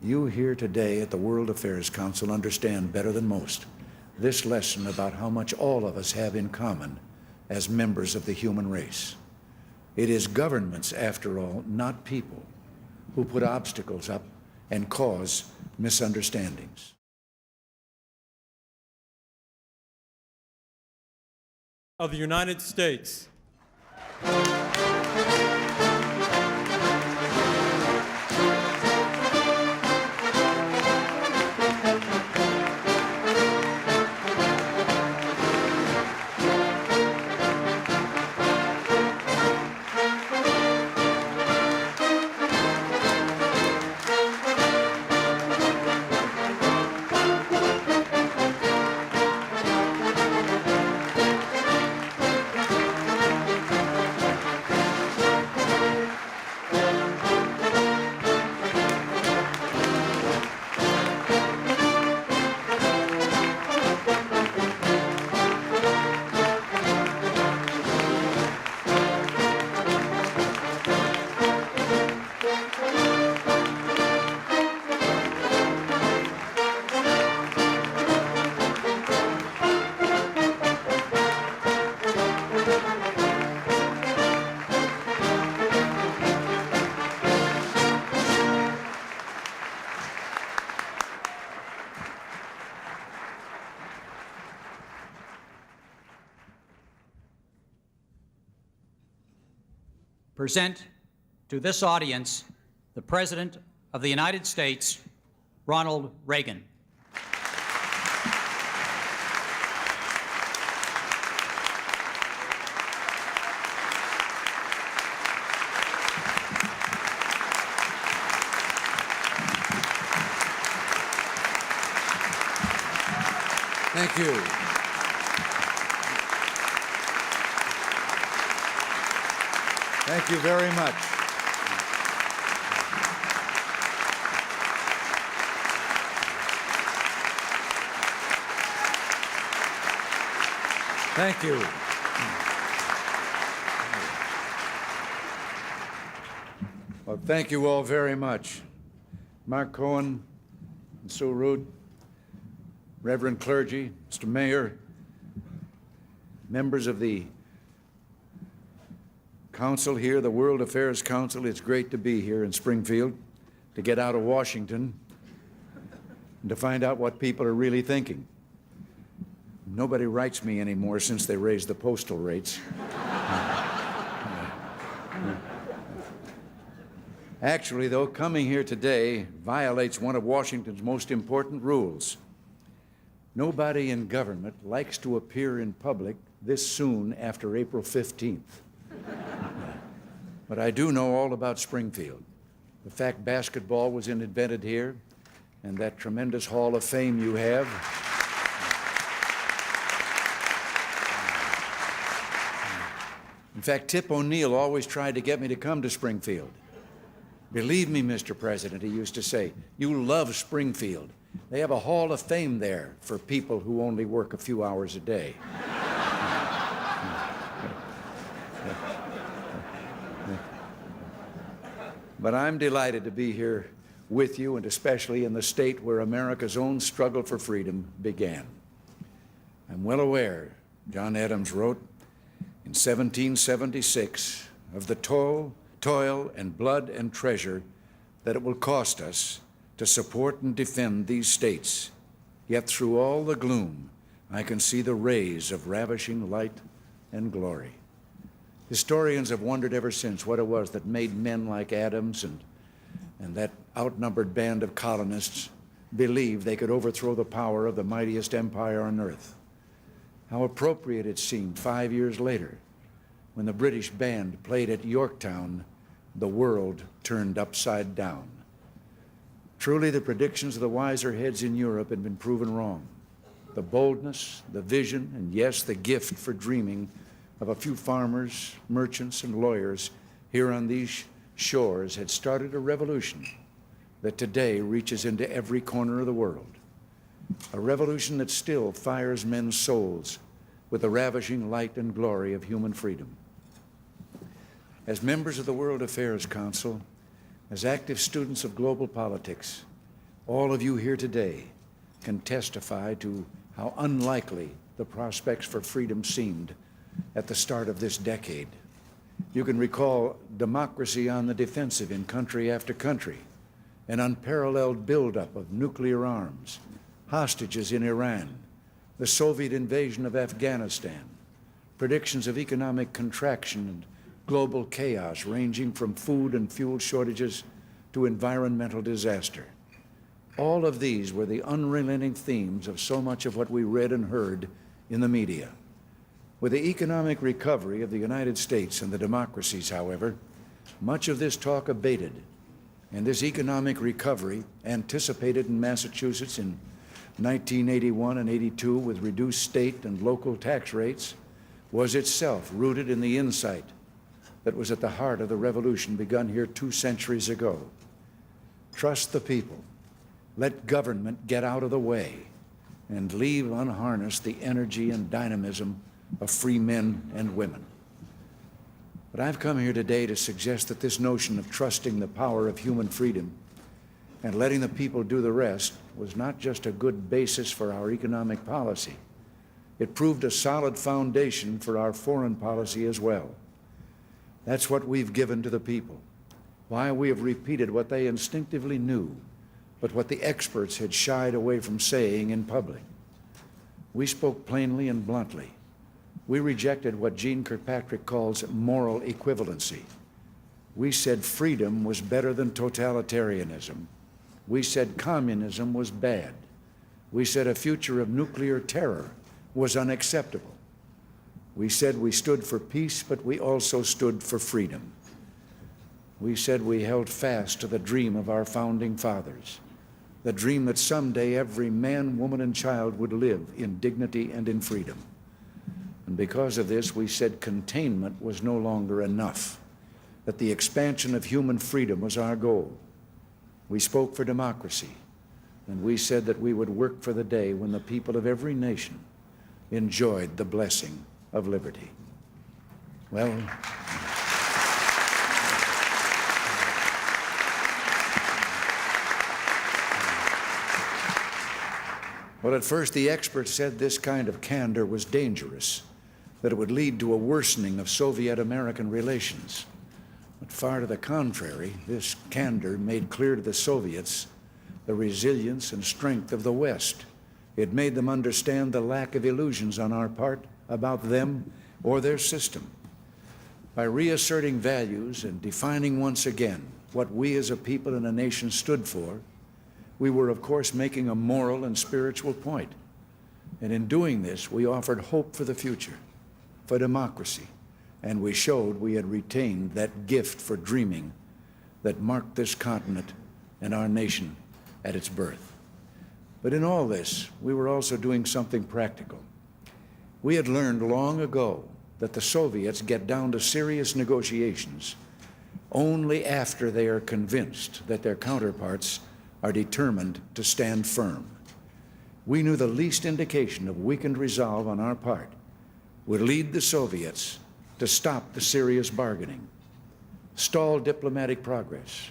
You here today at the World Affairs Council understand better than most this lesson about how much all of us have in common as members of the human race. It is governments, after all, not people, who put obstacles up and cause misunderstandings. Of the United States. Present to this audience the President of the United States, Ronald Reagan. Thank you. Thank you very much. Thank you. Well, thank you all very much. Mark Cohen and Sue Root, Reverend clergy, Mr. Mayor, members of the Council here, the World Affairs Council. It's great to be here in Springfield, to get out of Washington and to find out what people are really thinking. Nobody writes me anymore since they raised the postal rates. Actually, though, coming here today violates one of Washington's most important rules. Nobody in government likes to appear in public this soon after April 15th. But I do know all about Springfield. The fact basketball was invented here, and that tremendous hall of fame you have. In fact, Tip O'Neill always tried to get me to come to Springfield. Believe me, Mr. President, he used to say, you love Springfield. They have a hall of fame there for people who only work a few hours a day. But I'm delighted to be here with you, and especially in the state where America's own struggle for freedom began. I'm well aware, John Adams wrote in 1776, of the toil and blood and treasure that it will cost us to support and defend these states. Yet through all the gloom, I can see the rays of ravishing light and glory. Historians have wondered ever since what it was that made men like Adams and that outnumbered band of colonists believe they could overthrow the power of the mightiest empire on earth. How appropriate it seemed 5 years later when the British band played at Yorktown, the world turned upside down. Truly, the predictions of the wiser heads in Europe had been proven wrong. The boldness, the vision, and yes, the gift for dreaming of a few farmers, merchants, and lawyers here on these shores had started a revolution that today reaches into every corner of the world. A revolution that still fires men's souls with the ravishing light and glory of human freedom. As members of the World Affairs Council, as active students of global politics, All of you here today can testify to how unlikely the prospects for freedom seemed at the start of this decade. You can recall democracy on the defensive in country after country, an unparalleled buildup of nuclear arms, hostages in Iran, the Soviet invasion of Afghanistan, predictions of economic contraction and global chaos ranging from food and fuel shortages to environmental disaster. All of these were the unrelenting themes of so much of what we read and heard in the media. With the economic recovery of the United States and the democracies, however, much of this talk abated, and this economic recovery, anticipated in Massachusetts in 1981 and 82 with reduced state and local tax rates, was itself rooted in the insight that was at the heart of the revolution begun here 2 centuries ago. Trust the people, let government get out of the way, and leave unharnessed the energy and dynamism of free men and women. But I've come here today to suggest that this notion of trusting the power of human freedom and letting the people do the rest was not just a good basis for our economic policy. It proved a solid foundation for our foreign policy as well. That's what we've given to the people, why we have repeated what they instinctively knew, but what the experts had shied away from saying in public. We spoke plainly and bluntly. We rejected what Jeane Kirkpatrick calls moral equivalency. We said freedom was better than totalitarianism. We said communism was bad. We said a future of nuclear terror was unacceptable. We said we stood for peace, but we also stood for freedom. We said we held fast to the dream of our founding fathers, the dream that someday every man, woman, and child would live in dignity and in freedom. And because of this, we said containment was no longer enough, that the expansion of human freedom was our goal. We spoke for democracy, and we said that we would work for the day when the people of every nation enjoyed the blessing of liberty. Well, at first the experts said this kind of candor was dangerous, that it would lead to a worsening of Soviet-American relations. But far to the contrary, this candor made clear to the Soviets the resilience and strength of the West. It made them understand the lack of illusions on our part about them or their system. By reasserting values and defining once again what we as a people and a nation stood for, we were, of course, making a moral and spiritual point. And in doing this, we offered hope for the future, for democracy, and we showed we had retained that gift for dreaming that marked this continent and our nation at its birth. But in all this, we were also doing something practical. We had learned long ago that the Soviets get down to serious negotiations only after they are convinced that their counterparts are determined to stand firm. We knew the least indication of weakened resolve on our part would lead the Soviets to stop the serious bargaining, stall diplomatic progress,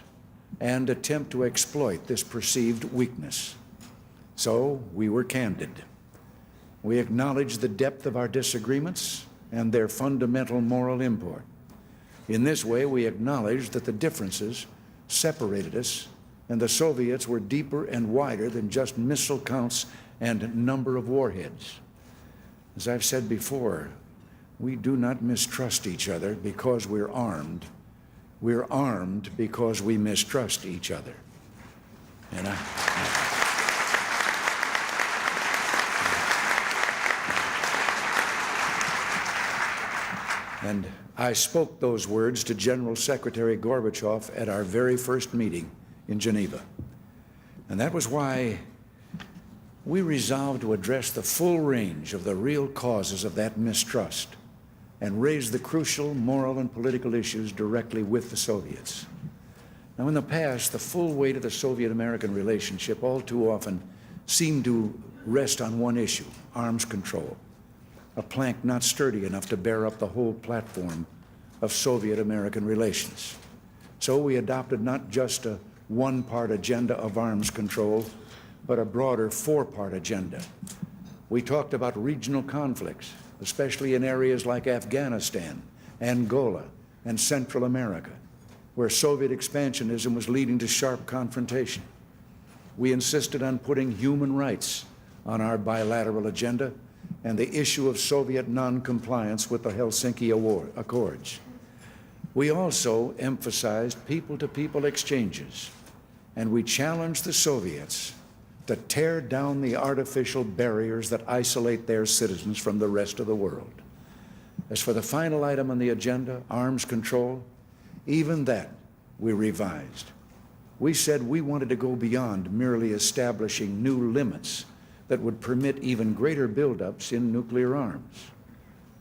and attempt to exploit this perceived weakness. So we were candid. We acknowledged the depth of our disagreements and their fundamental moral import. In this way, we acknowledged that the differences separated us, and the Soviets were deeper and wider than just missile counts and number of warheads. As I've said before, we do not mistrust each other because we're armed. We're armed because we mistrust each other. And I spoke those words to General Secretary Gorbachev at our very first meeting in Geneva. And that was why we resolved to address the full range of the real causes of that mistrust and raise the crucial moral and political issues directly with the Soviets. Now, in the past, the full weight of the Soviet-American relationship all too often seemed to rest on one issue: arms control, a plank not sturdy enough to bear up the whole platform of Soviet-American relations. So we adopted not just a one-part agenda of arms control, but a broader four-part agenda. We talked about regional conflicts, especially in areas like Afghanistan, Angola, and Central America, where Soviet expansionism was leading to sharp confrontation. We insisted on putting human rights on our bilateral agenda and the issue of Soviet non-compliance with the Helsinki Accords. We also emphasized people-to-people exchanges, and we challenged the Soviets to tear down the artificial barriers that isolate their citizens from the rest of the world. As for the final item on the agenda, arms control, even that we revised. We said we wanted to go beyond merely establishing new limits that would permit even greater buildups in nuclear arms.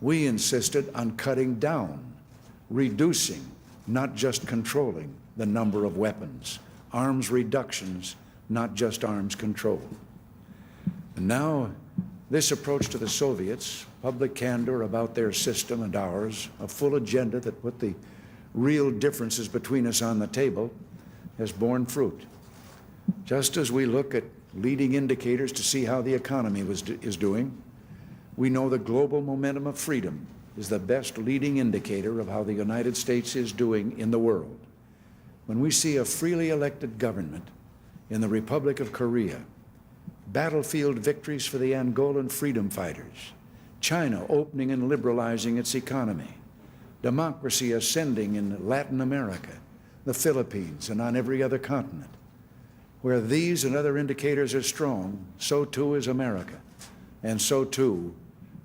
We insisted on cutting down, reducing, not just controlling, the number of weapons, arms reductions, not just arms control. And now, this approach to the Soviets, public candor about their system and ours, a full agenda that put the real differences between us on the table, has borne fruit. Just as we look at leading indicators to see how the economy is doing, we know the global momentum of freedom is the best leading indicator of how the United States is doing in the world. When we see a freely elected government in the Republic of Korea, battlefield victories for the Angolan freedom fighters, China opening and liberalizing its economy, democracy ascending in Latin America, the Philippines, and on every other continent. Where these and other indicators are strong, so too is America, and so too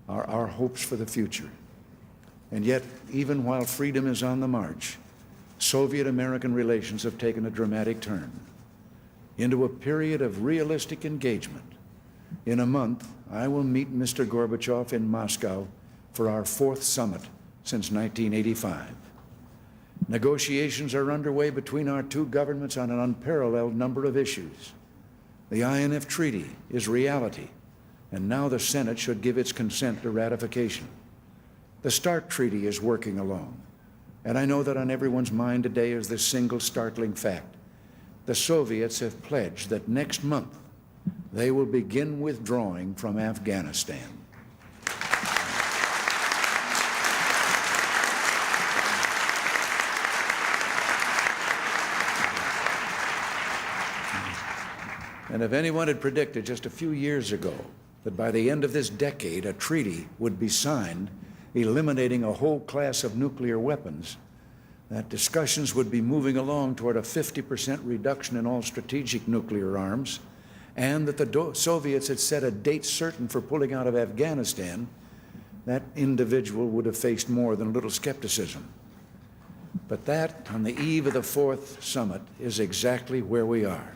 are our hopes for the future. And yet, even while freedom is on the march, Soviet-American relations have taken a dramatic turn into a period of realistic engagement. In a month, I will meet Mr. Gorbachev in Moscow for our 4th summit since 1985. Negotiations are underway between our two governments on an unparalleled number of issues. The INF Treaty is reality, and now the Senate should give its consent to ratification. The START Treaty is working along, and I know that on everyone's mind today is this single startling fact. The Soviets have pledged that next month they will begin withdrawing from Afghanistan. And if anyone had predicted just a few years ago that by the end of this decade a treaty would be signed eliminating a whole class of nuclear weapons, that discussions would be moving along toward a 50% reduction in all strategic nuclear arms, and that the Soviets had set a date certain for pulling out of Afghanistan, that individual would have faced more than a little skepticism. But that, on the eve of the 4th summit, is exactly where we are.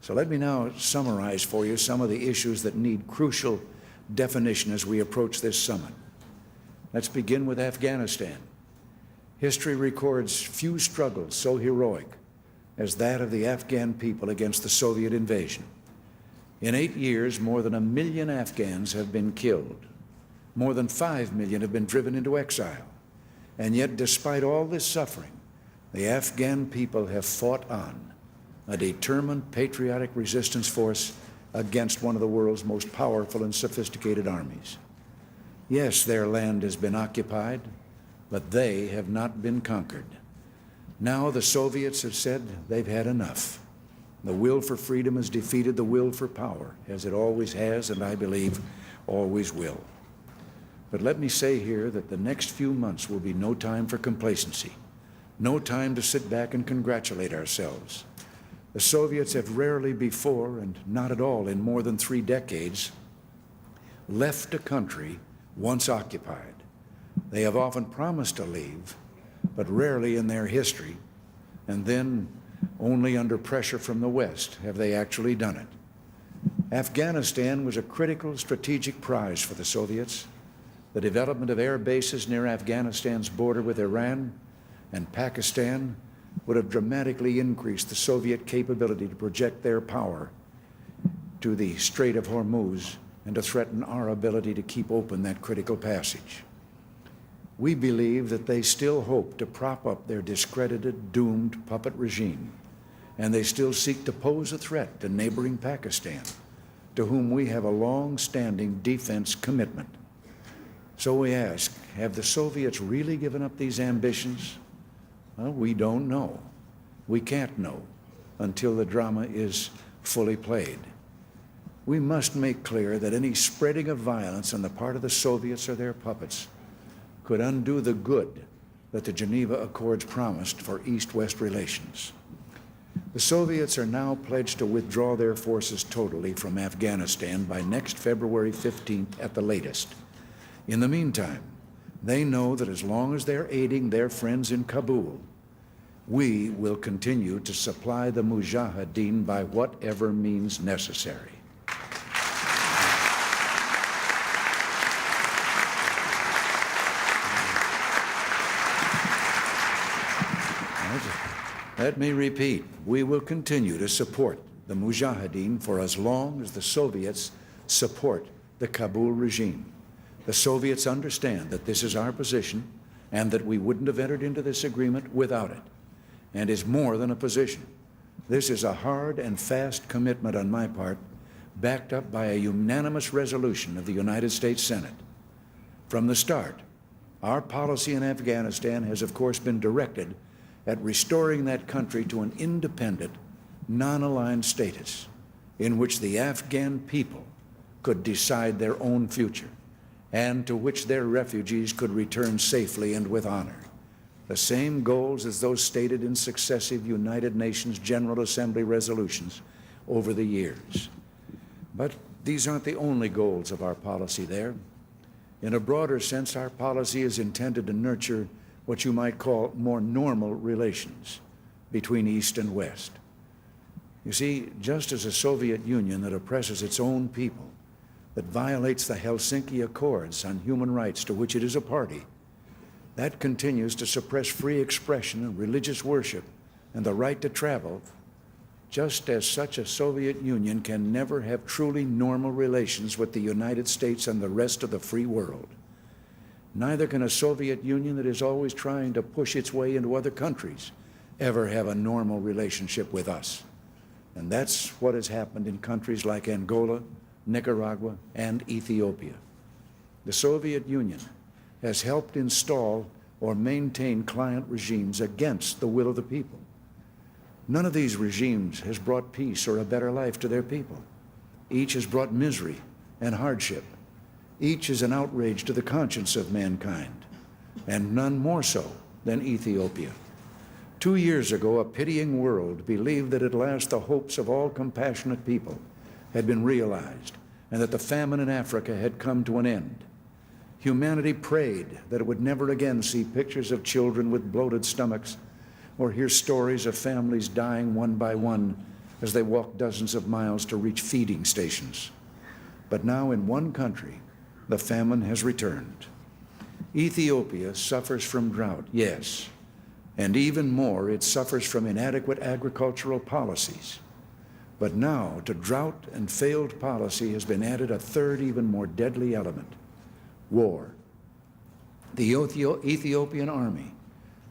So let me now summarize for you some of the issues that need crucial definition as we approach this summit. Let's begin with Afghanistan. History records few struggles so heroic as that of the Afghan people against the Soviet invasion. In 8 years, more than 1 million Afghans have been killed. More than 5 million have been driven into exile. And yet, despite all this suffering, the Afghan people have fought on, a determined patriotic resistance force against one of the world's most powerful and sophisticated armies. Yes, their land has been occupied, but they have not been conquered. Now the Soviets have said they've had enough. The will for freedom has defeated the will for power, as it always has, and I believe always will. But let me say here that the next few months will be no time for complacency, no time to sit back and congratulate ourselves. The Soviets have rarely before, and not at all in more than 3 decades, left a country once occupied. They have often promised to leave, but rarely in their history, and then only under pressure from the West have they actually done it. Afghanistan was a critical strategic prize for the Soviets. The development of air bases near Afghanistan's border with Iran and Pakistan would have dramatically increased the Soviet capability to project their power to the Strait of Hormuz and to threaten our ability to keep open that critical passage. We believe that they still hope to prop up their discredited, doomed puppet regime and they still seek to pose a threat to neighboring Pakistan, to whom we have a long-standing defense commitment. So we ask, have the Soviets really given up these ambitions? Well, we don't know. We can't know until the drama is fully played. We must make clear that any spreading of violence on the part of the Soviets or their puppets could undo the good that the Geneva Accords promised for East-West relations. The Soviets are now pledged to withdraw their forces totally from Afghanistan by next February 15th at the latest. In the meantime, they know that as long as they're aiding their friends in Kabul, we will continue to supply the Mujahideen by whatever means necessary. Let me repeat, we will continue to support the Mujahideen for as long as the Soviets support the Kabul regime. The Soviets understand that this is our position and that we wouldn't have entered into this agreement without it. And it's more than a position. This is a hard and fast commitment on my part, backed up by a unanimous resolution of the United States Senate. From the start, our policy in Afghanistan has, of course, been directed at restoring that country to an independent, non-aligned status in which the Afghan people could decide their own future and to which their refugees could return safely and with honor. The same goals as those stated in successive United Nations General Assembly resolutions over the years. But these aren't the only goals of our policy there. In a broader sense, our policy is intended to nurture what you might call more normal relations between East and West. You see, just as a Soviet Union that oppresses its own people, that violates the Helsinki Accords on human rights to which it is a party, that continues to suppress free expression and religious worship and the right to travel, just as such a Soviet Union can never have truly normal relations with the United States and the rest of the free world. Neither can a Soviet Union that is always trying to push its way into other countries ever have a normal relationship with us. And that's what has happened in countries like Angola, Nicaragua, and Ethiopia. The Soviet Union has helped install or maintain client regimes against the will of the people. None of these regimes has brought peace or a better life to their people. Each has brought misery and hardship. Each is an outrage to the conscience of mankind, and none more so than Ethiopia. 2 years ago, a pitying world believed that at last the hopes of all compassionate people had been realized, and that the famine in Africa had come to an end. Humanity prayed that it would never again see pictures of children with bloated stomachs or hear stories of families dying one by one as they walked dozens of miles to reach feeding stations. But now in one country, the famine has returned. Ethiopia suffers from drought, yes, and even more, it suffers from inadequate agricultural policies. But now, to drought and failed policy has been added a third, even more deadly element: war. The Ethiopian army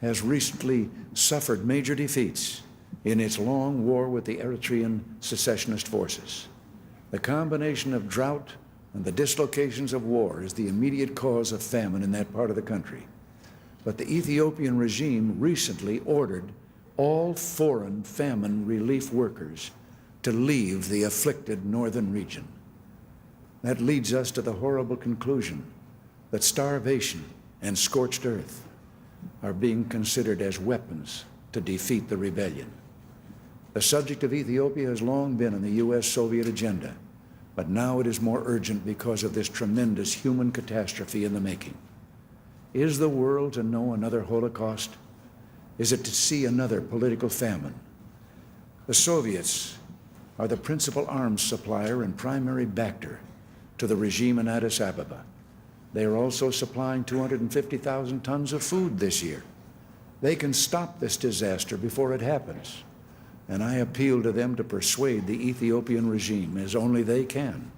has recently suffered major defeats in its long war with the Eritrean secessionist forces. The combination of drought and the dislocations of war is the immediate cause of famine in that part of the country. But the Ethiopian regime recently ordered all foreign famine relief workers to leave the afflicted northern region. That leads us to the horrible conclusion that starvation and scorched earth are being considered as weapons to defeat the rebellion. The subject of Ethiopia has long been on the U.S.-Soviet agenda, but now it is more urgent because of this tremendous human catastrophe in the making. Is the world to know another Holocaust? Is it to see another political famine? The Soviets are the principal arms supplier and primary backer to the regime in Addis Ababa. They are also supplying 250,000 tons of food this year. They can stop this disaster before it happens. And I appeal to them to persuade the Ethiopian regime, as only they can,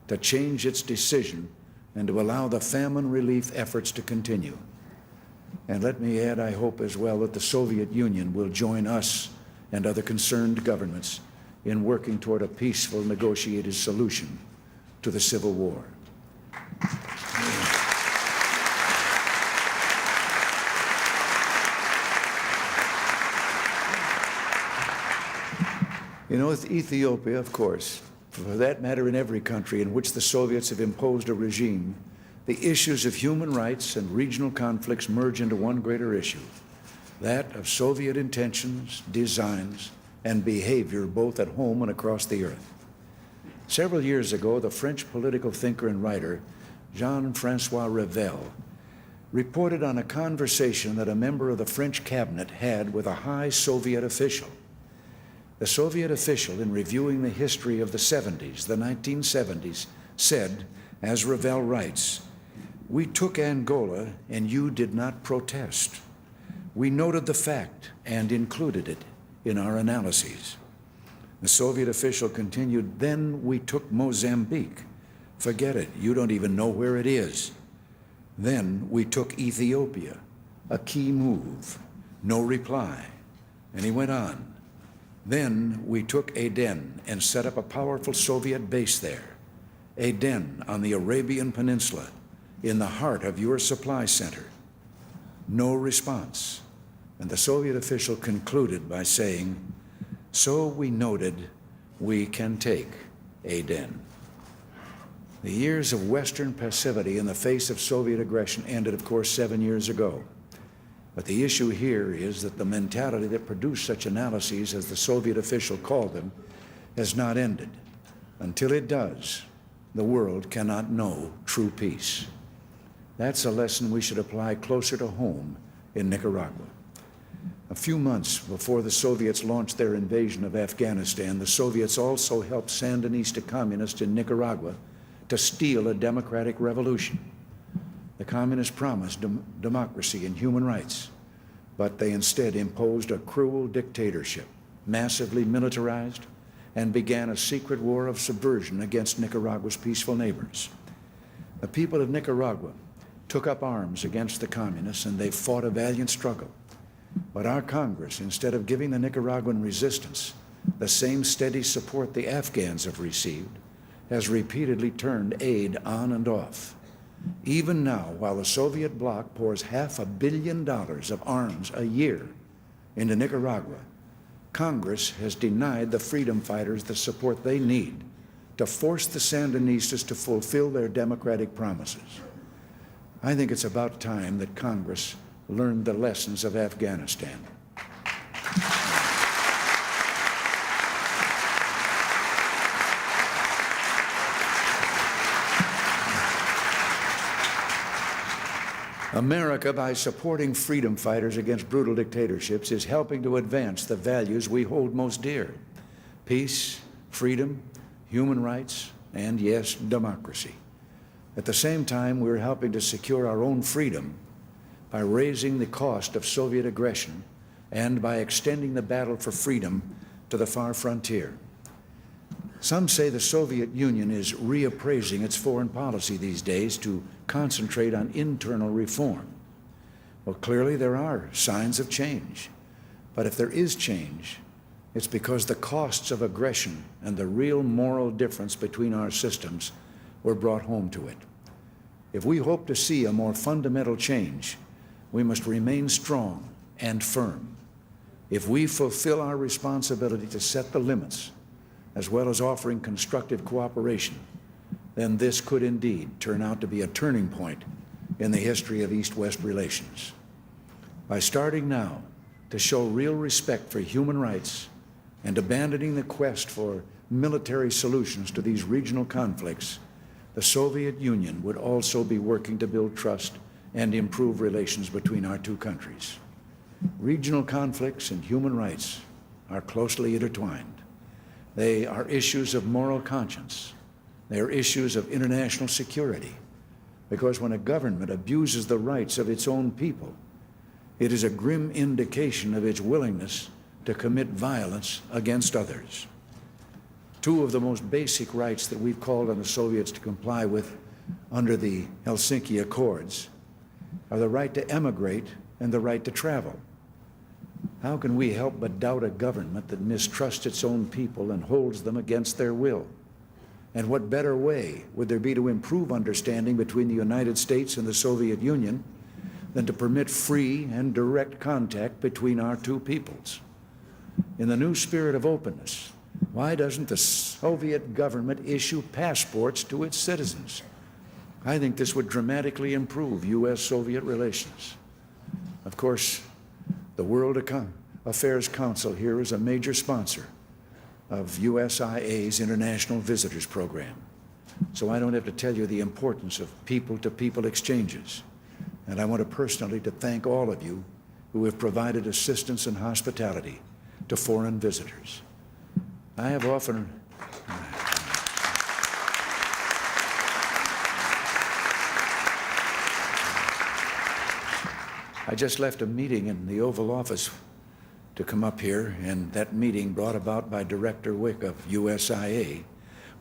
to change its decision and to allow the famine relief efforts to continue. And let me add, I hope as well that the Soviet Union will join us and other concerned governments in working toward a peaceful, negotiated solution to the Civil War. You know, Ethiopia, of course, for that matter in every country in which the Soviets have imposed a regime, the issues of human rights and regional conflicts merge into one greater issue, that of Soviet intentions, designs, and behavior both at home and across the earth. Several years ago, the French political thinker and writer Jean-François Revel reported on a conversation that a member of the French cabinet had with a high Soviet official. The Soviet official, in reviewing the history of the 70s, the 1970s, said, as Revel writes, "We took Angola and you did not protest. We noted the fact and included it in our analyses." The Soviet official continued, "Then we took Mozambique. Forget it, you don't even know where it is. Then we took Ethiopia, a key move. No reply." And he went on. "Then we took Aden and set up a powerful Soviet base there. Aden on the Arabian Peninsula, in the heart of your supply center. No response." And the Soviet official concluded by saying, "So we noted we can take Aden." The years of Western passivity in the face of Soviet aggression ended, of course, 7 years ago. But the issue here is that the mentality that produced such analyses, as the Soviet official called them, has not ended. Until it does, the world cannot know true peace. That's a lesson we should apply closer to home in Nicaragua. A few months before the Soviets launched their invasion of Afghanistan, the Soviets also helped Sandinista communists in Nicaragua to steal a democratic revolution. The communists promised democracy and human rights, but they instead imposed a cruel dictatorship, massively militarized, and began a secret war of subversion against Nicaragua's peaceful neighbors. The people of Nicaragua took up arms against the communists, and they fought a valiant struggle. But our Congress, instead of giving the Nicaraguan resistance the same steady support the Afghans have received, has repeatedly turned aid on and off. Even now, while the Soviet bloc pours $500 million of arms a year into Nicaragua, Congress has denied the freedom fighters the support they need to force the Sandinistas to fulfill their democratic promises. I think it's about time that Congress learned the lessons of Afghanistan. America, by supporting freedom fighters against brutal dictatorships, is helping to advance the values we hold most dear: peace, freedom, human rights, and yes, democracy. At the same time, we're helping to secure our own freedom by raising the cost of Soviet aggression and by extending the battle for freedom to the far frontier. Some say the Soviet Union is reappraising its foreign policy these days to concentrate on internal reform. Well, clearly there are signs of change. But if there is change, it's because the costs of aggression and the real moral difference between our systems were brought home to it. If we hope to see a more fundamental change, we must remain strong and firm. If we fulfill our responsibility to set the limits, as well as offering constructive cooperation, then this could indeed turn out to be a turning point in the history of East-West relations. By starting now to show real respect for human rights and abandoning the quest for military solutions to these regional conflicts, the Soviet Union would also be working to build trust and improve relations between our two countries. Regional conflicts and human rights are closely intertwined. They are issues of moral conscience. They are issues of international security. Because when a government abuses the rights of its own people, it is a grim indication of its willingness to commit violence against others. Two of the most basic rights that we've called on the Soviets to comply with under the Helsinki Accords are the right to emigrate and the right to travel. How can we help but doubt a government that mistrusts its own people and holds them against their will? And what better way would there be to improve understanding between the United States and the Soviet Union than to permit free and direct contact between our two peoples? In the new spirit of openness, why doesn't the Soviet government issue passports to its citizens? I think this would dramatically improve U.S.-Soviet relations. Of course, the World Affairs Council here is a major sponsor of USIA's International Visitors Program. So I don't have to tell you the importance of people-to-people exchanges. And I want to personally thank all of you who have provided assistance and hospitality to foreign visitors. I have often I just left a meeting in the Oval Office to come up here, and that meeting, brought about by Director Wick of USIA,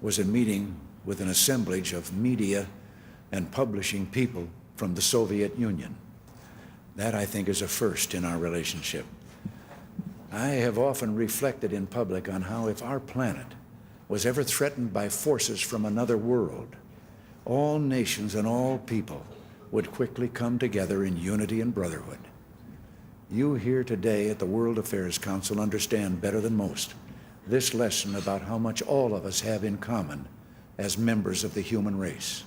was a meeting with an assemblage of media and publishing people from the Soviet Union. That, I think, is a first in our relationship. I have often reflected in public on how if our planet was ever threatened by forces from another world, all nations and all people would quickly come together in unity and brotherhood. You here today at the World Affairs Council understand better than most this lesson about how much all of us have in common as members of the human race.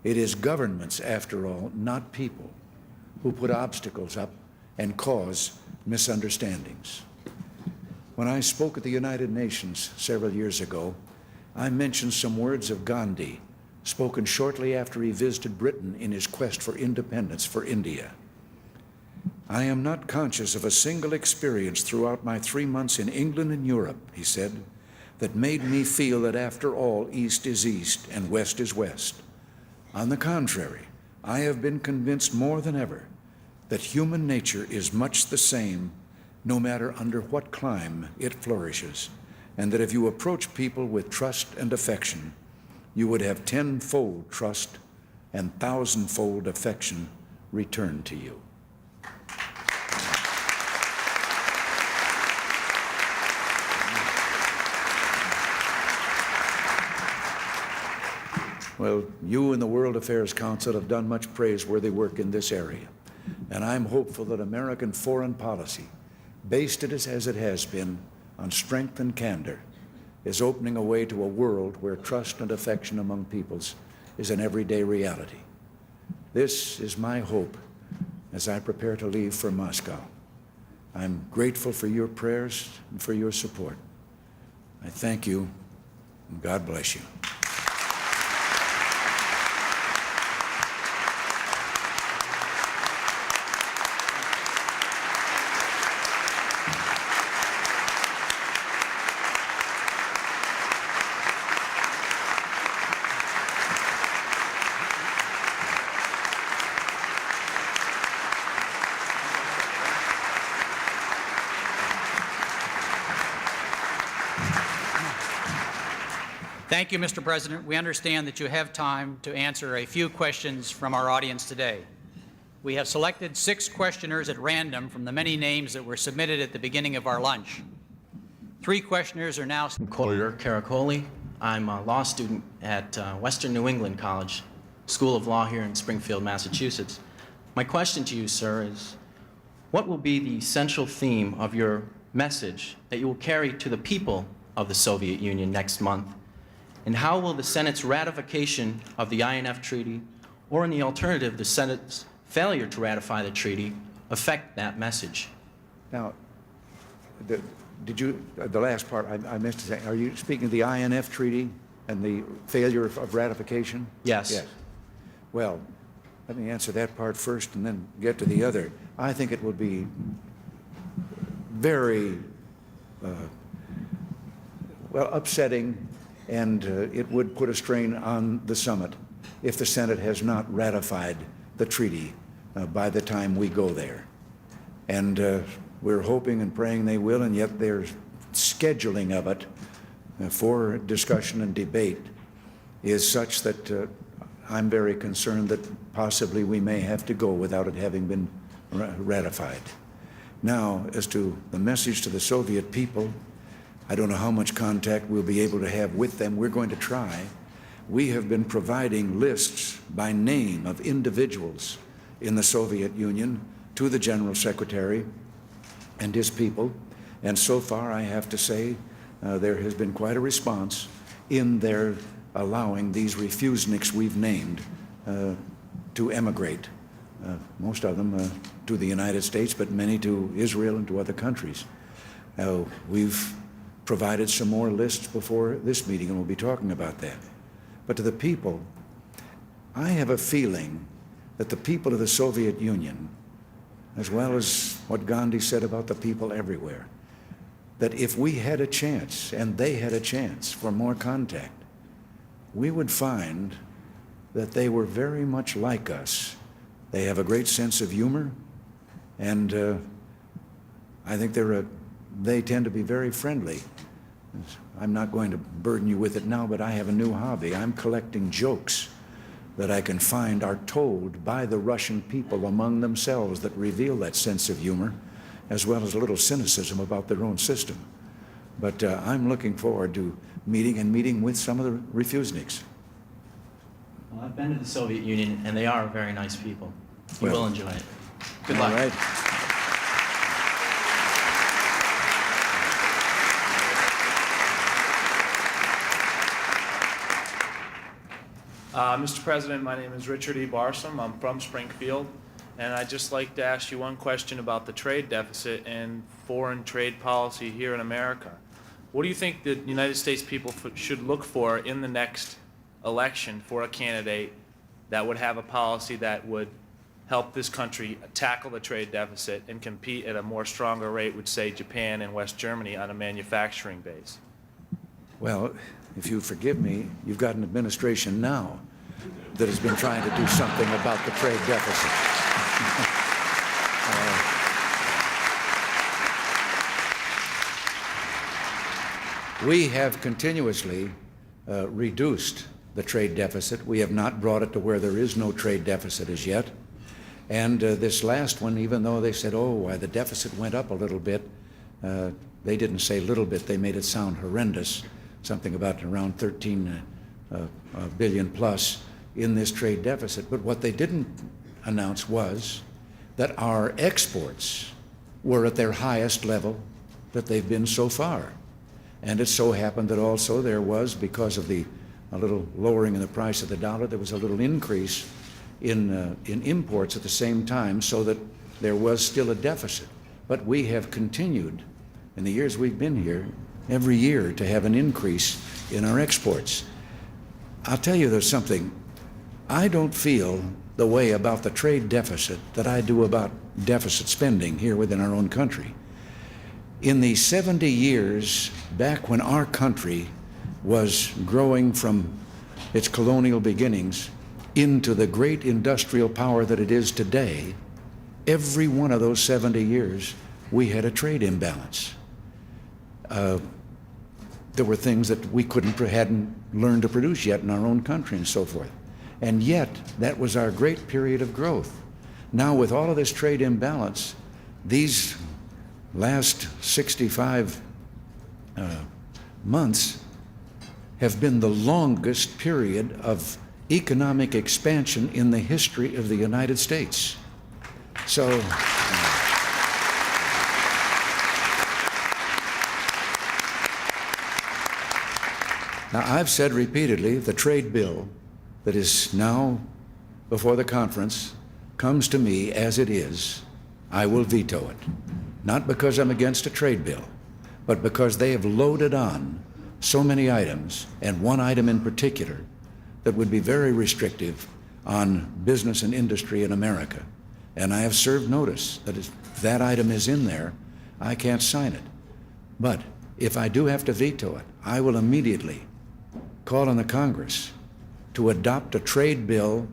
It is governments, after all, not people, who put obstacles up and cause misunderstandings. When I spoke at the United Nations several years ago, I mentioned some words of Gandhi, spoken shortly after he visited Britain in his quest for independence for India. I am not conscious of a single experience throughout my 3 months in England and Europe, he said, that made me feel that after all, East is East and West is West. On the contrary, I have been convinced more than ever that human nature is much the same no matter under what clime it flourishes, and that if you approach people with trust and affection, you would have tenfold trust and thousandfold affection returned to you. Well, you and the World Affairs Council have done much praiseworthy work in this area, and I'm hopeful that American foreign policy, based as it has been on strength and candor, is opening a way to a world where trust and affection among peoples is an everyday reality. This is my hope as I prepare to leave for Moscow. I'm grateful for your prayers and for your support. I thank you, and God bless you. Thank you, Mr. President. We understand that you have time to answer a few questions from our audience today. We have selected 6 questioners at random from the many names that were submitted at the beginning of our lunch. 3 questioners are now... Collier Caracoli. I'm a law student at Western New England College, School of Law here in Springfield, Massachusetts. My question to you, sir, is what will be the central theme of your message that you will carry to the people of the Soviet Union next month? And how will the Senate's ratification of the INF Treaty, or in the alternative, the Senate's failure to ratify the treaty, affect that message? Now, the last part I missed to say, are you speaking of the INF Treaty and the failure of ratification? Yes. Yes. Well, let me answer that part first and then get to the other. I think it would be very, upsetting, and it would put a strain on the summit if the Senate has not ratified the treaty by the time we go there. And we're hoping and praying they will, and yet their scheduling of it for discussion and debate is such that I'm very concerned that possibly we may have to go without it having been ratified. Now, as to the message to the Soviet people, I don't know how much contact we'll be able to have with them. We're going to try. We have been providing lists by name of individuals in the Soviet Union to the General Secretary and his people. And so far, I have to say, there has been quite a response in their allowing these refuseniks we've named to emigrate. Most of them to the United States, but many to Israel and to other countries. We've provided some more lists before this meeting, and we'll be talking about that. But to the people, I have a feeling that the people of the Soviet Union, as well as what Gandhi said about the people everywhere, that if we had a chance, and they had a chance for more contact, we would find that they were very much like us. They have a great sense of humor, and I think they tend to be very friendly. I'm not going to burden you with it now, but I have a new hobby. I'm collecting jokes that I can find are told by the Russian people among themselves that reveal that sense of humor, as well as a little cynicism about their own system. But I'm looking forward to meeting with some of the refuseniks. Well, I've been to the Soviet Union, and they are very nice people. You Well, will enjoy it. Good luck. All right. Mr. President, my name is Richard E. Barsom. I'm from Springfield, and I'd just like to ask you one question about the trade deficit and foreign trade policy here in America. What do you think the United States people should look for in the next election for a candidate that would have a policy that would help this country tackle the trade deficit and compete at a more stronger rate with, say, Japan and West Germany on a manufacturing base? Well, if you forgive me, you've got an administration now that has been trying to do something about the trade deficit. We have continuously reduced the trade deficit. We have not brought it to where there is no trade deficit as yet. And this last one, even though they said, oh, why the deficit went up a little bit, they didn't say little bit, they made it sound horrendous, something about around 13 billion plus in this trade deficit. But what they didn't announce was that our exports were at their highest level that they've been so far. And it so happened that also there was, because of a little lowering in the price of the dollar, there was a little increase in imports at the same time, so that there was still a deficit. But we have continued, in the years we've been here, every year to have an increase in our exports. I'll tell you, there's something. I don't feel the way about the trade deficit that I do about deficit spending here within our own country. In the 70 years back when our country was growing from its colonial beginnings into the great industrial power that it is today, every one of those 70 years we had a trade imbalance. There were things that we hadn't learned to produce yet in our own country and so forth. And yet, that was our great period of growth. Now, with all of this trade imbalance, these last 65 months have been the longest period of economic expansion in the history of the United States. So, now, I've said repeatedly, the trade bill that is now before the conference comes to me as it is, I will veto it. Not because I'm against a trade bill, but because they have loaded on so many items, and one item in particular, that would be very restrictive on business and industry in America. And I have served notice that if that item is in there, I can't sign it. But if I do have to veto it, I will immediately call on the Congress to adopt a trade bill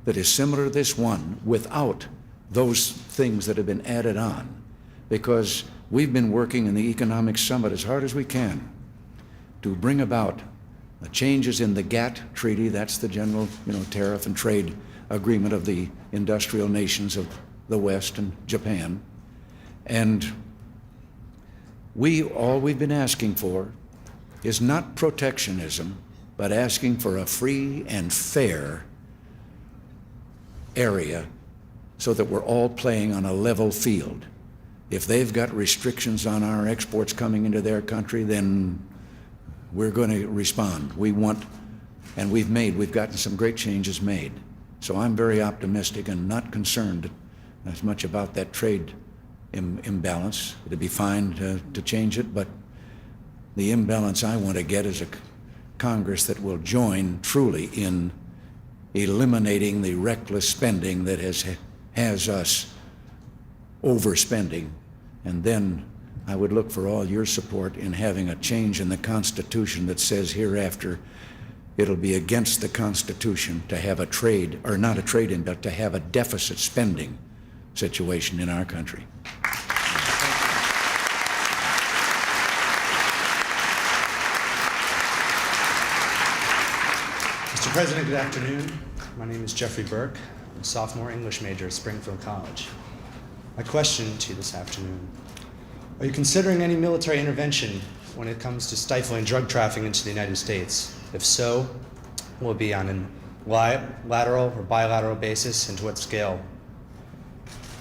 that is similar to this one without those things that have been added on, because we've been working in the Economic Summit as hard as we can to bring about the changes in the GATT treaty. That's the general, tariff and trade agreement of the industrial nations of the West and Japan. And all we've been asking for is not protectionism, but asking for a free and fair area so that we're all playing on a level field. If they've got restrictions on our exports coming into their country, then we're going to respond. We want, and we've gotten some great changes made. So I'm very optimistic and not concerned as much about that trade imbalance. It'd be fine to change it, but the imbalance I want to get is a Congress that will join truly in eliminating the reckless spending that has us overspending. And then I would look for all your support in having a change in the Constitution that says hereafter it'll be against the Constitution to have a trade, or not a trade-in, but to have a deficit spending situation in our country. Mr. President, good afternoon. My name is Jeffrey Burke. I'm a sophomore English major at Springfield College. My question to you this afternoon: are you considering any military intervention when it comes to stifling drug trafficking into the United States? If so, will it be on a lateral or bilateral basis, and to what scale?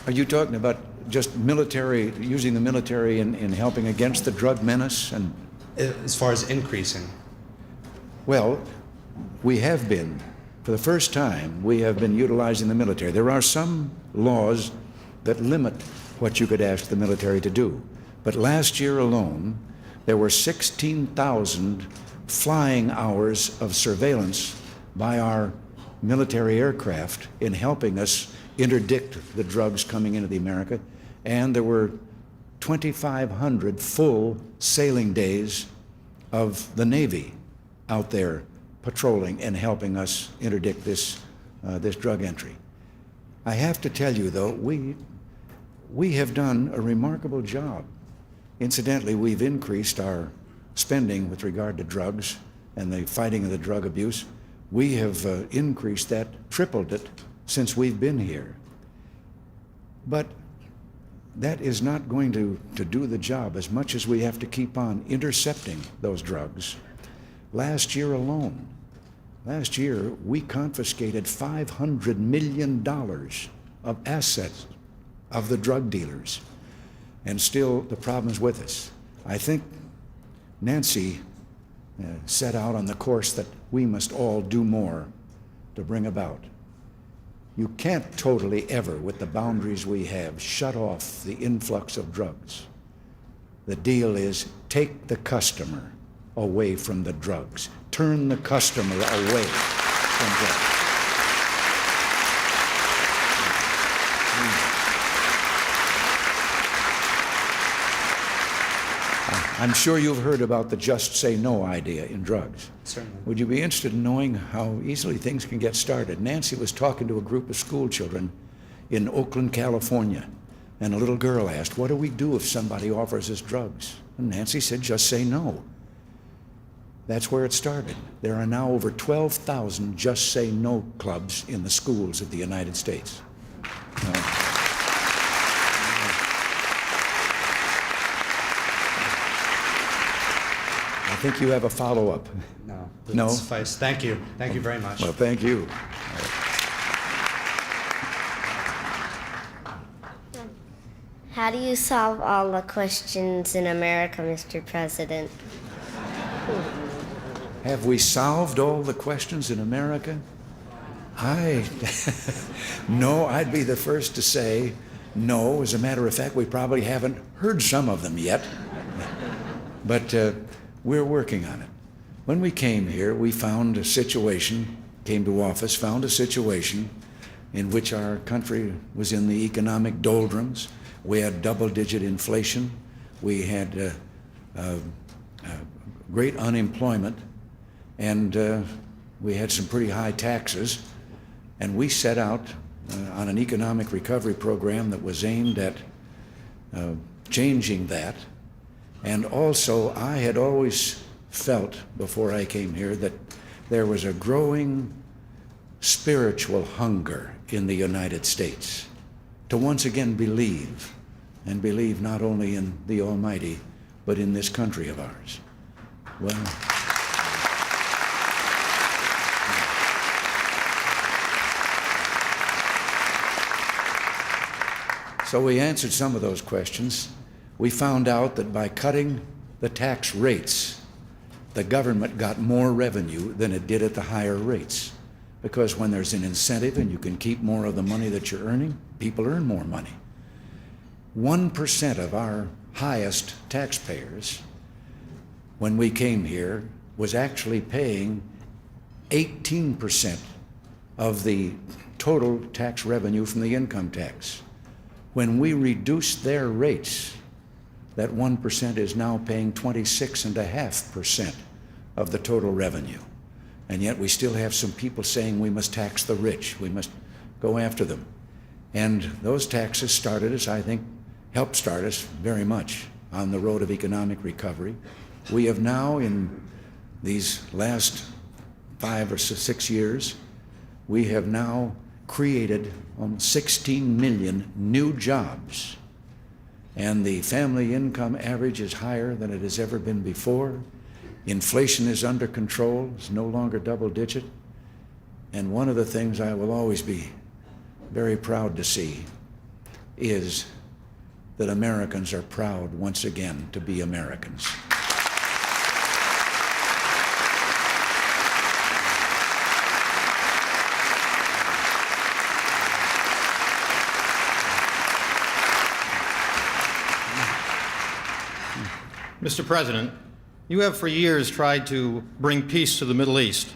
Are you talking about just military, using the military in helping against the drug menace? And As far as increasing? well, we have been, for the first time, we have been utilizing the military. There are some laws that limit what you could ask the military to do. But last year alone, there were 16,000 flying hours of surveillance by our military aircraft in helping us interdict the drugs coming into the America. And there were 2,500 full sailing days of the Navy out there patrolling and helping us interdict this drug entry. I have to tell you, though, we have done a remarkable job. Incidentally, we've increased our spending with regard to drugs and the fighting of the drug abuse. We have increased that, tripled it, since we've been here. But that is not going to do the job as much as we have to keep on intercepting those drugs. Last year alone, we confiscated $500 million of assets of the drug dealers. And still, the problem's with us. I think Nancy set out on the course that we must all do more to bring about. You can't totally ever, with the boundaries we have, shut off the influx of drugs. The deal is take the customer away from the drugs. Turn the customer away from drugs. I'm sure you've heard about the just say no idea in drugs. Certainly. Would you be interested in knowing how easily things can get started? Nancy was talking to a group of school children in Oakland, California, and a little girl asked, what do we do if somebody offers us drugs? And Nancy said, just say no. That's where it started. There are now over 12,000 just say no clubs in the schools of the United States. I think you have a follow-up. No. No? Suffice. Thank you. Thank you very much. Well, thank you. How do you solve all the questions in America, Mr. President? Have we solved all the questions in America? No, I'd be the first to say no. As a matter of fact, we probably haven't heard some of them yet. But we're working on it. When we came here, we found a situation, came to office, found a situation in which our country was in the economic doldrums. We had double-digit inflation. We had great unemployment. And we had some pretty high taxes. And we set out on an economic recovery program that was aimed at changing that. And also, I had always felt before I came here that there was a growing spiritual hunger in the United States to once again believe and believe not only in the Almighty, but in this country of ours? Well, so we answered some of those questions. We found out that by cutting the tax rates, the government got more revenue than it did at the higher rates. Because when there's an incentive and you can keep more of the money that you're earning, people earn more money. 1% of our highest taxpayers, when we came here, was actually paying 18% of the total tax revenue from the income tax. When we reduced their rates, that 1% is now paying 26.5% of the total revenue. And yet we still have some people saying we must tax the rich, we must go after them. And those taxes started us, I think, helped start us very much on the road of economic recovery. We have now, in these last 5 or 6 years, we have now created 16 million new jobs. And the family income average is higher than it has ever been before. Inflation is under control, it's no longer double digit. And one of the things I will always be very proud to see is that Americans are proud once again to be Americans. Mr. President, you have for years tried to bring peace to the Middle East.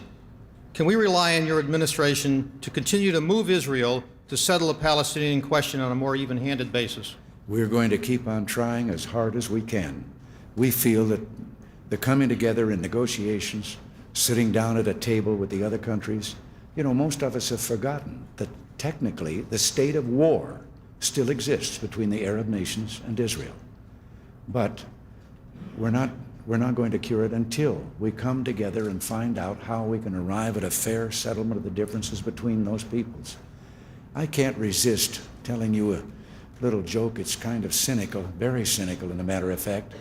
Can we rely on your administration to continue to move Israel to settle the Palestinian question on a more even-handed basis? We're going to keep on trying as hard as we can. We feel that the coming together in negotiations, sitting down at a table with the other countries, most of us have forgotten that technically the state of war still exists between the Arab nations and Israel. But we're not going to cure it until we come together and find out how we can arrive at a fair settlement of the differences between those peoples. I can't resist telling you a little joke. It's kind of cynical, very cynical, in a matter of fact,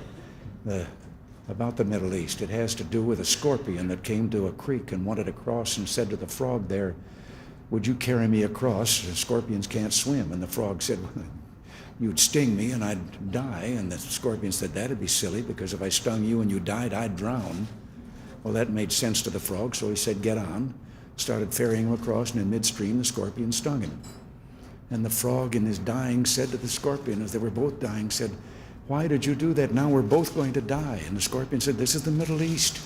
about the Middle East. It has to do with a scorpion that came to a creek and wanted to cross and said to the frog there, "Would you carry me across? The scorpions can't swim." And the frog said, "Well, you'd sting me and I'd die." And the scorpion said, "That'd be silly, because if I stung you and you died, I'd drown." Well, that made sense to the frog, so he said, "Get on." Started ferrying him across, and in midstream, the scorpion stung him. And the frog, in his dying, said to the scorpion, as they were both dying, said, "Why did you do that? Now we're both going to die." And the scorpion said, "This is the Middle East."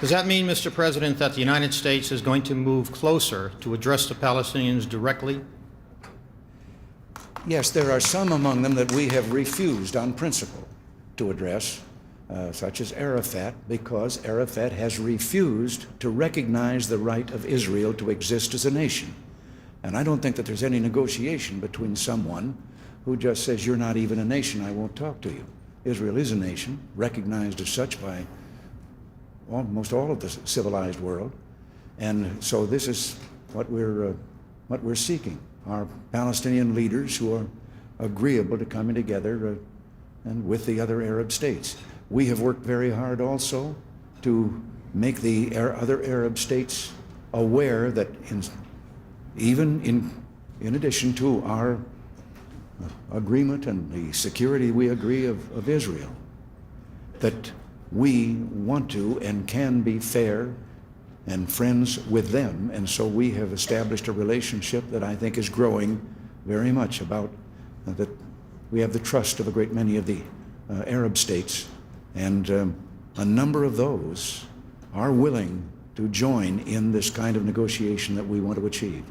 Does that mean, Mr. President, that the United States is going to move closer to address the Palestinians directly? Yes, there are some among them that we have refused on principle to address, such as Arafat, because Arafat has refused to recognize the right of Israel to exist as a nation. And I don't think that there's any negotiation between someone who just says, "You're not even a nation, I won't talk to you." Israel is a nation, recognized as such by almost all of the civilized world. And so this is what we're seeking. Our Palestinian leaders who are agreeable to coming together and with the other Arab states. We have worked very hard also to make the other Arab states aware that in addition to our agreement and the security we agree of Israel, that we want to and can be fair and friends with them. And so we have established a relationship that I think is growing very much about that we have the trust of a great many of the Arab states. And a number of those are willing to join in this kind of negotiation that we want to achieve.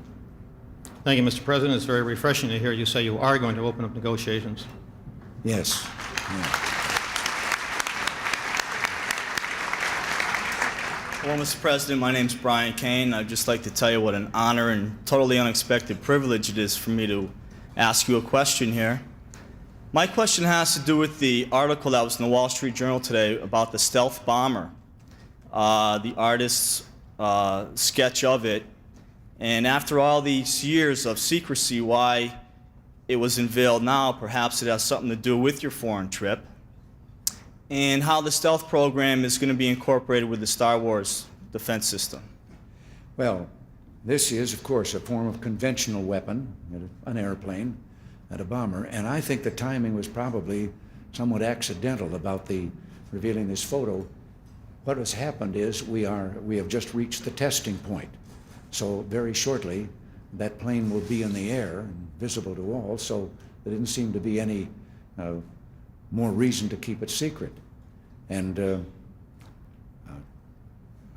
Thank you, Mr. President. It's very refreshing to hear you say you are going to open up negotiations. Yes. Yeah. Well, Mr. President, my name's Brian Kane. I'd just like to tell you what an honor and totally unexpected privilege it is for me to ask you a question here. My question has to do with the article that was in the Wall Street Journal today about the stealth bomber, the artist's sketch of it, and after all these years of secrecy, why it was unveiled now. Perhaps it has something to do with your foreign trip, and how the stealth program is going to be incorporated with the Star Wars defense system. Well, this is, of course, a form of conventional weapon, an airplane and a bomber, and I think the timing was probably somewhat accidental about the revealing this photo. What has happened is we have just reached the testing point. So very shortly, that plane will be in the air and visible to all, so there didn't seem to be any more reason to keep it secret. And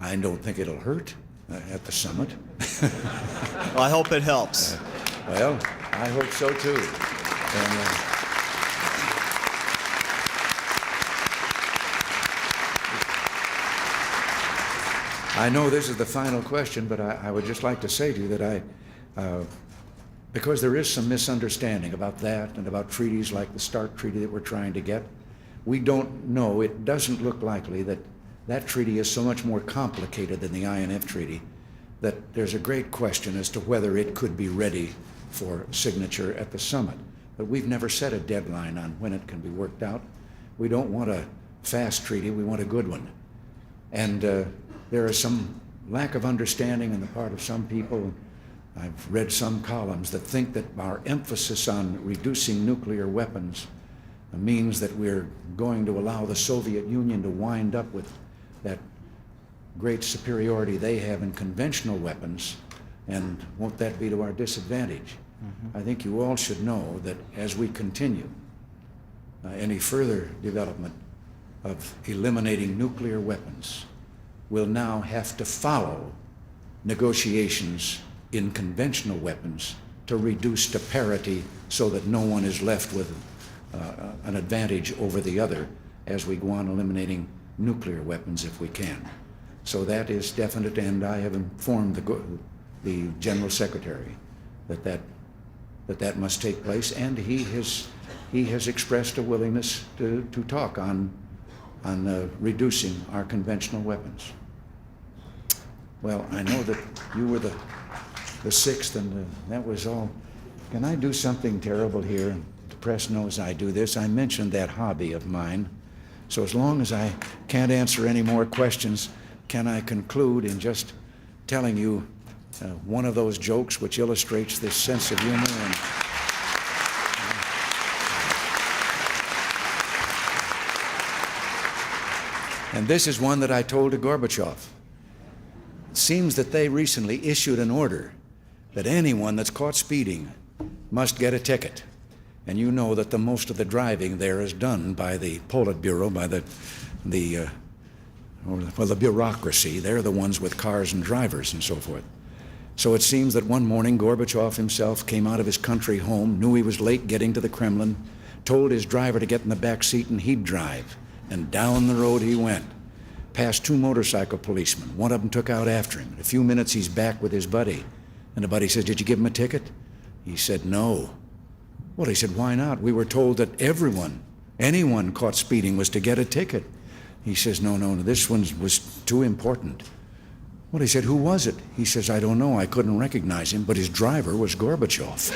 I don't think it'll hurt at the summit. Well, I hope it helps. Well, I hope so too. And, I know this is the final question, but I would just like to say to you that because there is some misunderstanding about that and about treaties like the START treaty that we're trying to get, we don't know, it doesn't look likely that that treaty is so much more complicated than the INF treaty that there's a great question as to whether it could be ready for signature at the summit. But we've never set a deadline on when it can be worked out. We don't want a fast treaty, we want a good one. And there is some lack of understanding on the part of some people. I've read some columns that think that our emphasis on reducing nuclear weapons means that we're going to allow the Soviet Union to wind up with that great superiority they have in conventional weapons, and won't that be to our disadvantage? I think you all should know that as we continue any further development of eliminating nuclear weapons, we'll now have to follow negotiations in conventional weapons to reduce to parity so that no one is left with an advantage over the other as we go on eliminating nuclear weapons if we can. So that is definite, and I have informed the General Secretary that must take place, and he has expressed a willingness to talk on reducing our conventional weapons. Well, I know that you were the sixth, and that was all. Can I do something terrible here? The press knows I do this. I mentioned that hobby of mine. So as long as I can't answer any more questions, can I conclude in just telling you one of those jokes which illustrates this sense of humor? And this is one that I told to Gorbachev. It seems that they recently issued an order that anyone that's caught speeding must get a ticket. And you know that the most of the driving there is done by the Politburo, by the bureaucracy. They're the ones with cars and drivers and so forth. So it seems that one morning Gorbachev himself came out of his country home, knew he was late getting to the Kremlin, told his driver to get in the back seat and he'd drive. And down the road he went, past two motorcycle policemen. One of them took out after him. In a few minutes he's back with his buddy. And the buddy says, "Did you give him a ticket?" He said, "No." Well, he said, "Why not? We were told that anyone caught speeding was to get a ticket." He says, No, this one was too important." Well, he said, "Who was it?" He says, "I don't know. I couldn't recognize him, but his driver was Gorbachev."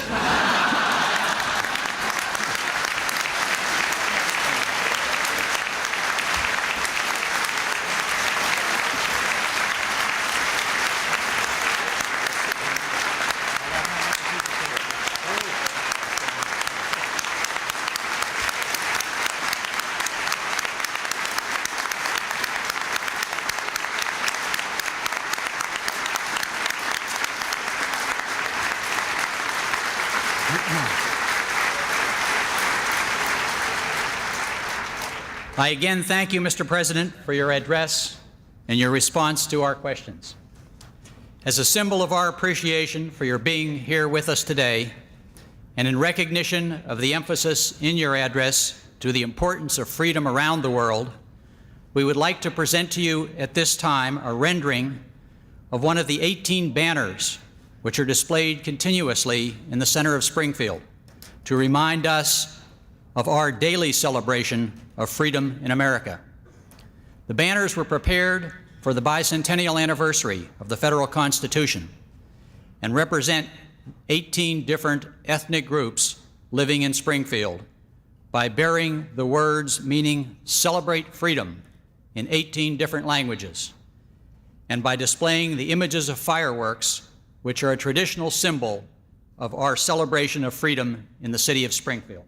I again thank you, Mr. President, for your address and your response to our questions. As a symbol of our appreciation for your being here with us today, and in recognition of the emphasis in your address to the importance of freedom around the world, we would like to present to you at this time a rendering of one of the 18 banners which are displayed continuously in the center of Springfield to remind us of our daily celebration of freedom in America. The banners were prepared for the bicentennial anniversary of the federal Constitution and represent 18 different ethnic groups living in Springfield by bearing the words meaning "Celebrate Freedom" in 18 different languages, and by displaying the images of fireworks, which are a traditional symbol of our celebration of freedom in the city of Springfield.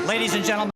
Ladies and gentlemen,